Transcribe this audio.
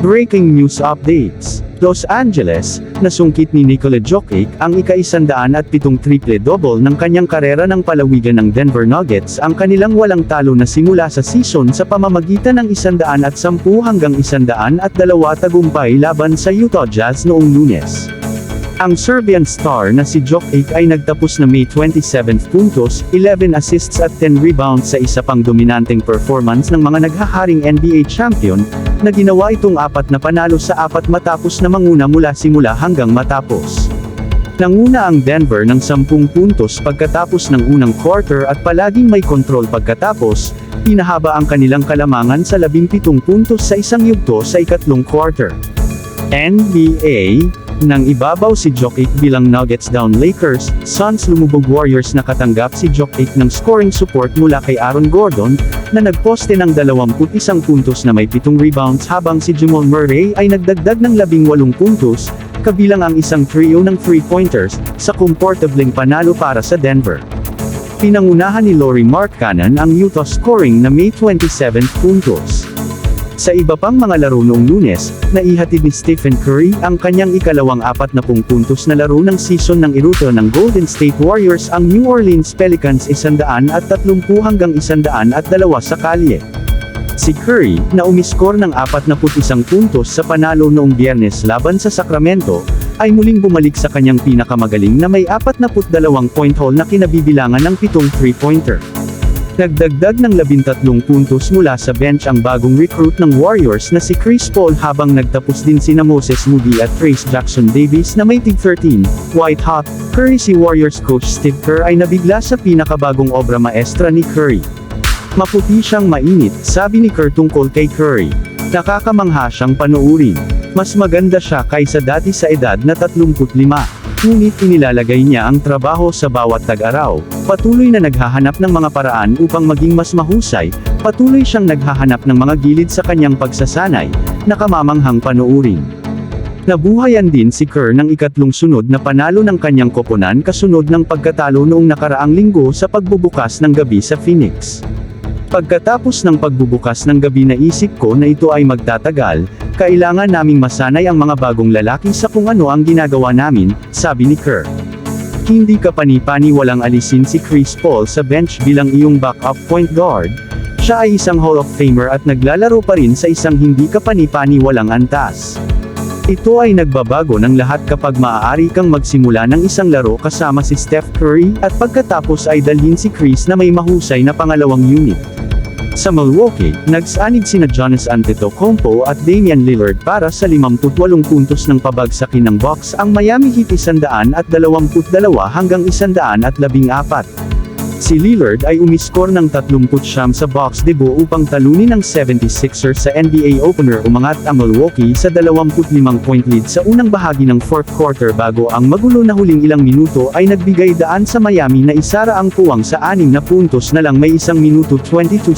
Breaking news updates. Los Angeles, nasungkit ni Nikola Jokic ang ika-107 triple-double ng kanyang karera ng palawigan ng Denver Nuggets, ang kanilang walang talo na simula sa season sa pamamagitan ng 110 hanggang 102 tagumpay laban sa Utah Jazz noong Lunes. Ang Serbian star na si Jokic ay nagtapos na may 27 puntos, 11 assists at 10 rebounds sa isa pang dominanteng performance ng mga naghaharing NBA champion, na ginawa itong 4 na panalo sa 4 matapos na manguna mula simula hanggang matapos. Nanguna ang Denver ng 10 puntos pagkatapos ng unang quarter at palaging may kontrol pagkatapos, pinahaba ang kanilang kalamangan sa 17 puntos sa isang yugto sa ikatlong quarter. NBA, nang ibabaw si Jokic bilang Nuggets down Lakers, Suns lumubog Warriors. Nakatanggap si Jokic ng scoring support mula kay Aaron Gordon, na nagposte ng 21 puntos na may 7 rebounds habang si Jamal Murray ay nagdagdag ng 18 puntos, kabilang ang isang trio ng 3-pointers, sa komportableng panalo para sa Denver. Pinangunahan ni Lauri Markkanen ang Utah scoring na may 27 puntos. Sa iba pang mga laro noong Lunes, naihatid ni Stephen Curry ang kanyang ikalawang 40 puntos na laro ng season ng iruto ng Golden State Warriors ang New Orleans Pelicans 130 hanggang 102 sa kalye. Si Curry, na umiskor ng 41 puntos sa panalo noong Biyernes laban sa Sacramento, ay muling bumalik sa kanyang pinakamagaling na may 42 point haul na kinabibilangan ng 7 3-pointer. Nagdagdag ng 13 puntos mula sa bench ang bagong recruit ng Warriors na si Chris Paul, habang nagtapos din sina Moses Moody at Trayce Jackson-Davis na may tig-13. White hot, Curry. Si Warriors coach Steve Kerr ay nabigla sa pinakabagong obra maestra ni Curry. Maputi siyang mainit, sabi ni Kerr tungkol kay Curry. Nakakamangha siyang panoorin. Mas maganda siya kaysa dati sa edad na 35. Ngunit inilalagay niya ang trabaho sa bawat tag-araw, patuloy na naghahanap ng mga paraan upang maging mas mahusay, patuloy siyang naghahanap ng mga gilid sa kanyang pagsasanay, nakamamanghang panoorin. Nabuhayan din si Kerr ng ikatlong sunod na panalo ng kanyang koponan kasunod ng pagkatalo noong nakaraang linggo sa pagbubukas ng gabi sa Phoenix. Pagkatapos ng pagbubukas ng gabi, naisip ko na ito ay magtatagal, kailangan naming masanay ang mga bagong lalaki sa kung ano ang ginagawa namin, sabi ni Kerr. Hindi ka pani-walang alisin si Chris Paul sa bench bilang iyong backup point guard. Siya ay isang Hall of Famer at naglalaro pa rin sa isang hindi ka pani-walang antas. Ito ay nagbabago ng lahat kapag maaari kang magsimula ng isang laro kasama si Steph Curry, at pagkatapos ay dalhin si Chris na may mahusay na pangalawang unit. Sa Milwaukee, nagsanib sina Giannis Antetokounmpo at Damian Lillard para sa 58 puntos ng pabagsakin ng Bucks ang Miami Heat 122 hanggang 114. Si Lillard ay umiskor ng 39 sa Bucks debut upang talunin ang 76ers sa NBA opener. Umangat ang Milwaukee sa 25-point lead sa unang bahagi ng fourth quarter bago ang magulo na huling ilang minuto ay nagbigay daan sa Miami na isara ang puwang sa 6 na puntos na lang may 1 minuto 22